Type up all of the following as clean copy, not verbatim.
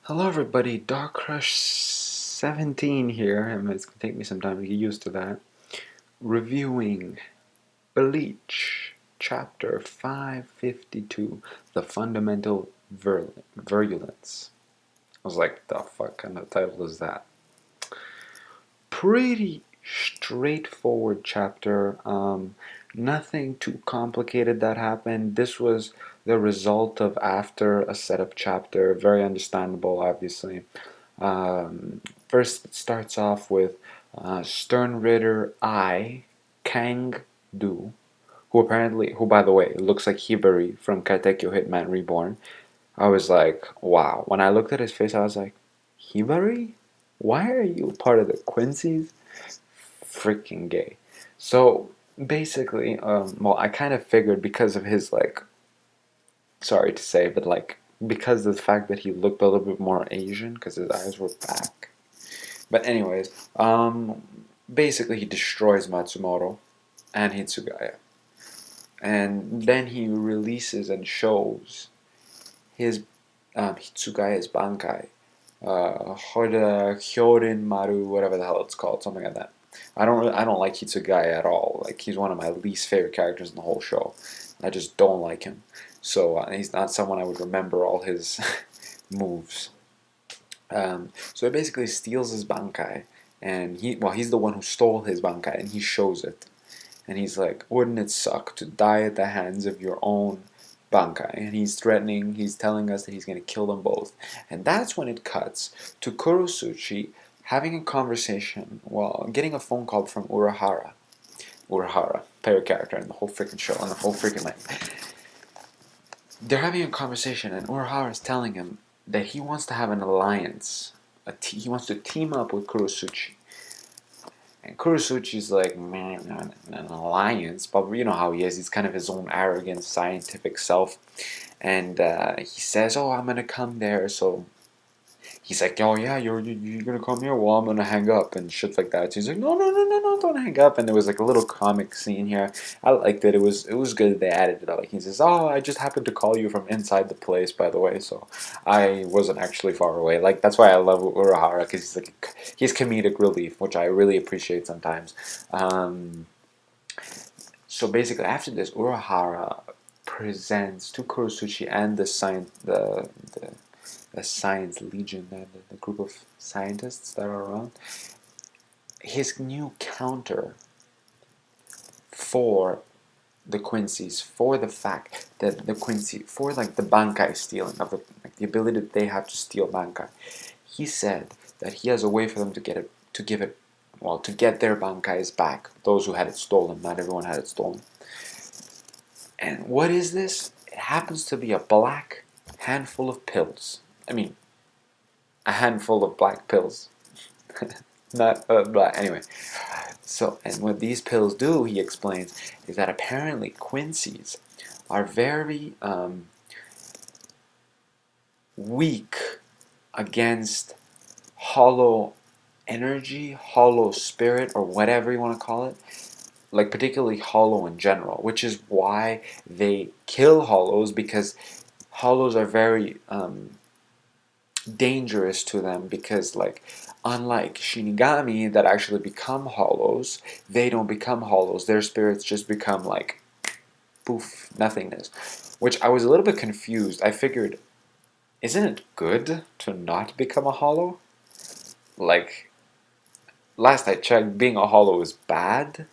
Hello everybody, Dark Crush 17 here, and it's gonna take me some time to get used to that. Reviewing Bleach, Chapter 552, The Fundamental Virulence. I was like, the fuck kind of title is that? Pretty straightforward chapter. Nothing too complicated that happened. This was the result of after a setup chapter. Very understandable, obviously. First, it starts off with Stern Ritter I, Kang Du, who by the way, looks like Hibari from Katekyo Hitman Reborn. I was like, wow. When I looked at his face, I was like, Hibari? Why are you part of the Quincy's? Freaking gay. So basically, well, I kind of figured because of his like, sorry to say, but like because of the fact that he looked a little bit more Asian because his eyes were back. But anyways, basically he destroys Matsumoto and Hitsugaya, and then he releases and shows his Hitsugaya's Bankai, Hyorin Maru, whatever the hell it's called, something like that. I don't like Hitsugaya at all. Like he's one of my least favorite characters in the whole show. I just don't like him. So he's not someone I would remember all his moves. So he basically steals his Bankai, and he's the one who stole his Bankai, and he shows it. And he's like, wouldn't it suck to die at the hands of your own Bankai? And he's threatening, he's telling us that he's going to kill them both. And that's when it cuts to Kurosuchi having a conversation, well, getting a phone call from Urahara. Urahara, favorite character in the whole freaking show, and the whole freaking life. They're having a conversation, and Urahara is telling him that he wants to have an alliance. He wants to team up with Kurosuchi. And Kurosuchi's like, man, an alliance, but you know how he is. He's kind of his own arrogant scientific self. And he says, oh, I'm going to come there. So he's like, oh, yeah, you're going to come here? Well, I'm going to hang up and shit like that. So he's like, no, don't hang up. And there was like a little comic scene here. I liked it. It was good that they added it. Like he says, oh, I just happened to call you from inside the place, by the way. So I wasn't actually far away. Like that's why I love Urahara, because he's comedic relief, which I really appreciate sometimes. So basically, after this, Urahara presents to Kurosuchi and the science legion, the group of scientists that are around, his new counter for the Quincy's, for the fact that the Quincy, for like the Bankai stealing of the ability that they have to steal Bankai. He said that he has a way for them to to get their Bankais back. Those who had it stolen, not everyone had it stolen. And what is this? It happens to be a black handful of pills. I mean, a handful of black pills. Not black. Anyway, so, and what these pills do, he explains, is that apparently Quincy's are very weak against hollow energy, hollow spirit, or whatever you want to call it. Like, particularly hollow in general, which is why they kill hollows, because hollows are very dangerous to them, because like unlike Shinigami that actually become hollows, they don't become hollows. Their spirits just become like poof, nothingness. Which I was a little bit confused. I figured, isn't it good to not become a hollow? Like last I checked, being a hollow is bad.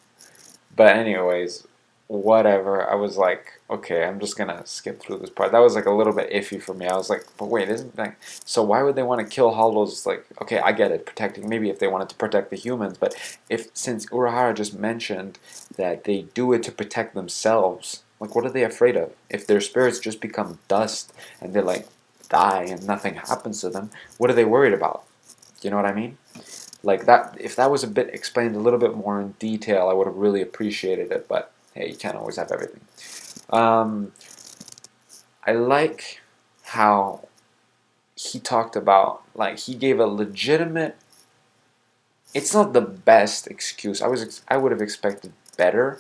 But anyways, whatever. I was like, okay, I'm just gonna skip through this part. That was like a little bit iffy for me. I was like, but wait, isn't like so why would they want to kill hollows? Like, okay, I get it, protecting maybe if they wanted to protect the humans, but if since Urahara just mentioned that they do it to protect themselves, like what are they afraid of? If their spirits just become dust and they like die and nothing happens to them, what are they worried about? You know what I mean? Like that, if that was a bit explained a little bit more in detail, I would have really appreciated it. But hey, you can't always have everything. Um, I like how he talked about, like, he gave a legitimate. It's not the best excuse. I would have expected better,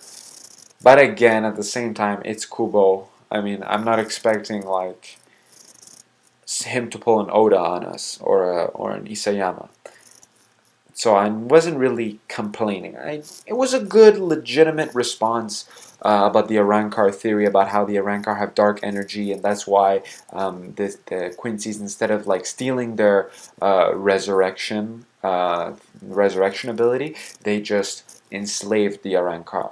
but again, at the same time, it's Kubo. I mean, I'm not expecting like him to pull an Oda on us or an Isayama. So I wasn't really complaining. It was a good, legitimate response about the Arrancar theory, about how the Arrancar have dark energy, and that's why the Quincy's, instead of like stealing their resurrection ability, they just enslaved the Arrancar,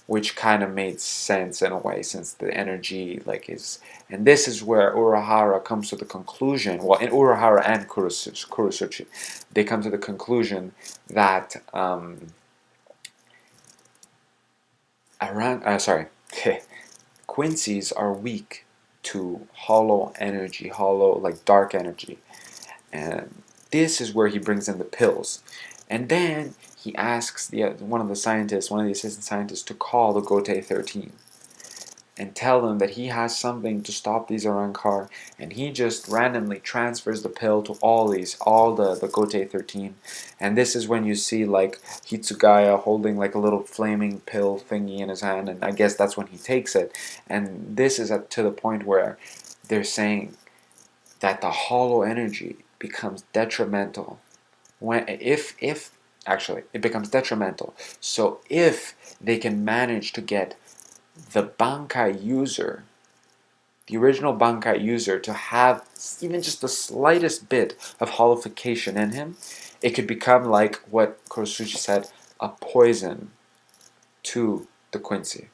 which kind of made sense in a way, since the energy like is. And this is where Urahara comes to the conclusion. Well, in Urahara and Kurosuchi, they come to the conclusion that Quincy's are weak to hollow energy, hollow like dark energy, and this is where he brings in the pills, and then he asks one of the assistant scientists, to call the Gote 13 and tell them that he has something to stop these Arrancar, and he just randomly transfers the pill to all the Gote 13, and this is when you see like Hitsugaya holding like a little flaming pill thingy in his hand, and I guess that's when he takes it, and this is to the point where they're saying that the hollow energy becomes detrimental if actually it becomes detrimental. So if they can manage to get the Bankai user, the original Bankai user, to have even just the slightest bit of holification in him, it could become like what Kurosuchi said, a poison to the Quincy.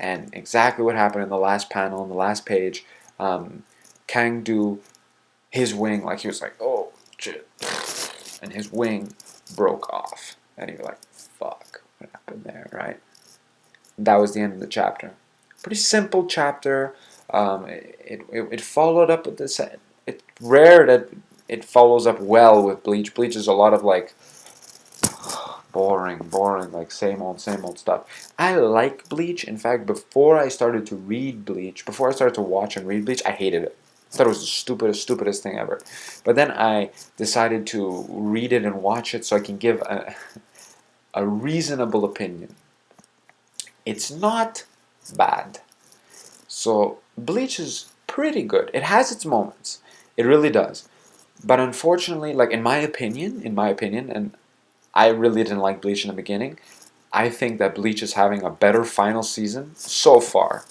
And exactly what happened in the last panel, in the last page, Kangdu, his wing, like he was like, oh shit, and his wing broke off, and he was like, fuck, what happened there, right? That was the end of the chapter. Pretty simple chapter. It followed up with this. It's rare that it follows up well with Bleach. Bleach is a lot of like boring, like same old stuff. I like Bleach. In fact, before I started to read Bleach, before I started to watch and read Bleach, I hated it. I thought it was the stupidest thing ever. But then I decided to read it and watch it so I can give a reasonable opinion. It's not bad. So Bleach is pretty good. It has its moments. It really does. But unfortunately, like in my opinion, and I really didn't like Bleach in the beginning, I think that Bleach is having a better final season so far.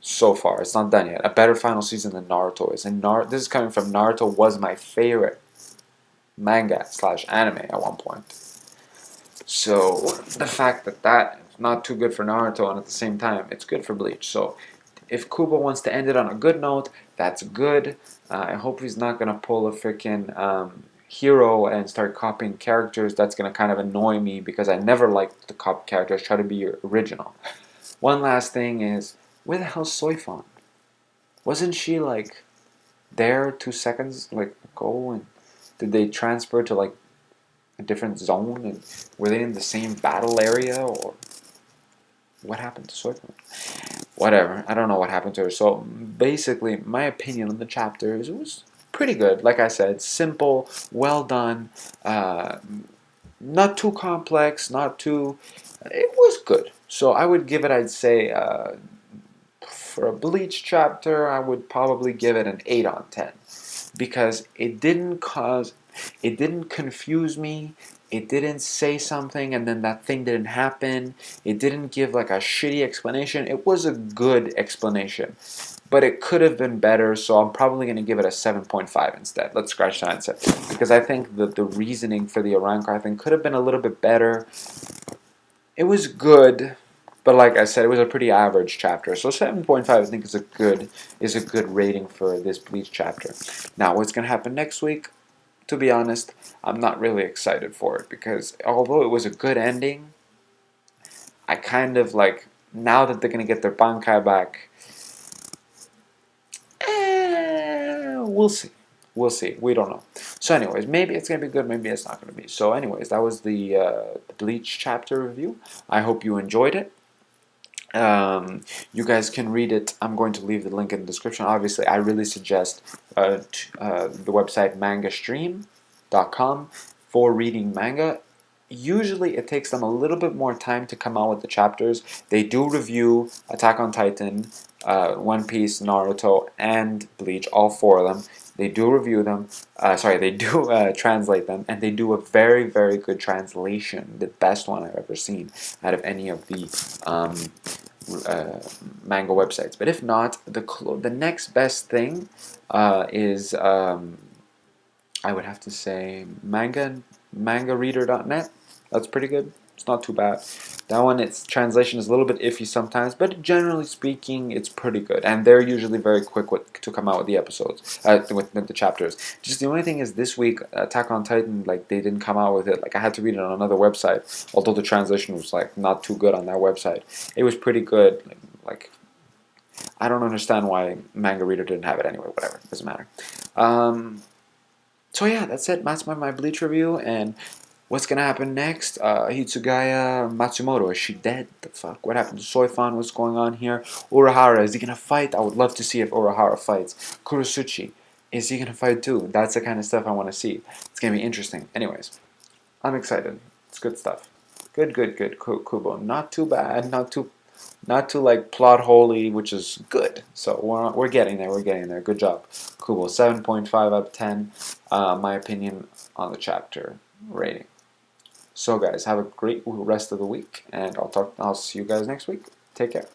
So far, it's not done yet. A better final season than Naruto is. And this is coming from Naruto was my favorite manga / anime at one point. So the fact that is not too good for Naruto, and at the same time it's good for Bleach. So if Kubo wants to end it on a good note, that's good. I hope he's not gonna pull a freaking hero and start copying characters. That's gonna kind of annoy me because I never liked the copy characters. Try to be original. One last thing is, where the hell's Soifon? Wasn't she like there 2 seconds like ago, and did they transfer to like a different zone, and were they in the same battle area, or what happened to Soifon? Whatever, I don't know what happened to her. So basically, my opinion on the chapter is it was pretty good. Like I said, simple, well done, not too complex, not too. It was good. So I would give it, I'd say, for a Bleach chapter, I would probably give it an 8 on 10, because it didn't confuse me. It didn't say something and then that thing didn't happen. It didn't give like a shitty explanation. It was a good explanation, but it could have been better. So I'm probably going to give it a 7.5 instead. Let's scratch that instead, because I think that the reasoning for the Arrancar thing could have been a little bit better. It was good, but like I said, it was a pretty average chapter. So 7.5 I think is a good rating for this Bleach chapter. Now what's going to happen next week? To be honest, I'm not really excited for it, because although it was a good ending, I kind of like, now that they're going to get their Bankai back, we'll see. We'll see. We don't know. So anyways, maybe it's going to be good, maybe it's not going to be. So anyways, that was the Bleach chapter review. I hope you enjoyed it. You guys can read it. I'm going to leave the link in the description. Obviously, I really suggest the website mangastream.com for reading manga. Usually, it takes them a little bit more time to come out with the chapters. They do review Attack on Titan One Piece, Naruto, and Bleach, all four of them. They do review them. Sorry, they do translate them, and they do a very, very good translation. The best one I've ever seen out of any of the manga websites. But if not, the next best thing is I would have to say mangareader.net. That's pretty good. It's not too bad. That one, its translation is a little bit iffy sometimes, but generally speaking, it's pretty good. And they're usually very quick to come out with the episodes, with the chapters. Just the only thing is, this week, Attack on Titan, like, they didn't come out with it. Like, I had to read it on another website, although the translation was like not too good on that website. It was pretty good. Like I don't understand why Manga Reader didn't have it anyway. Whatever, doesn't matter. So yeah, that's it. That's my Bleach review, and what's gonna happen next? Hitsugaya Matsumoto, is she dead? The fuck? What happened to Soifan? What's going on here? Urahara, is he gonna fight? I would love to see if Urahara fights. Kurosuchi, is he gonna fight too? That's the kind of stuff I want to see. It's gonna be interesting. Anyways, I'm excited. It's good stuff. Good, good, good. Kubo, not too bad. Not too like plot holy, which is good. So we're getting there. We're getting there. Good job, Kubo. 7.5 out of 10. My opinion on the chapter rating. So guys, have a great rest of the week, and I'll see you guys next week. Take care.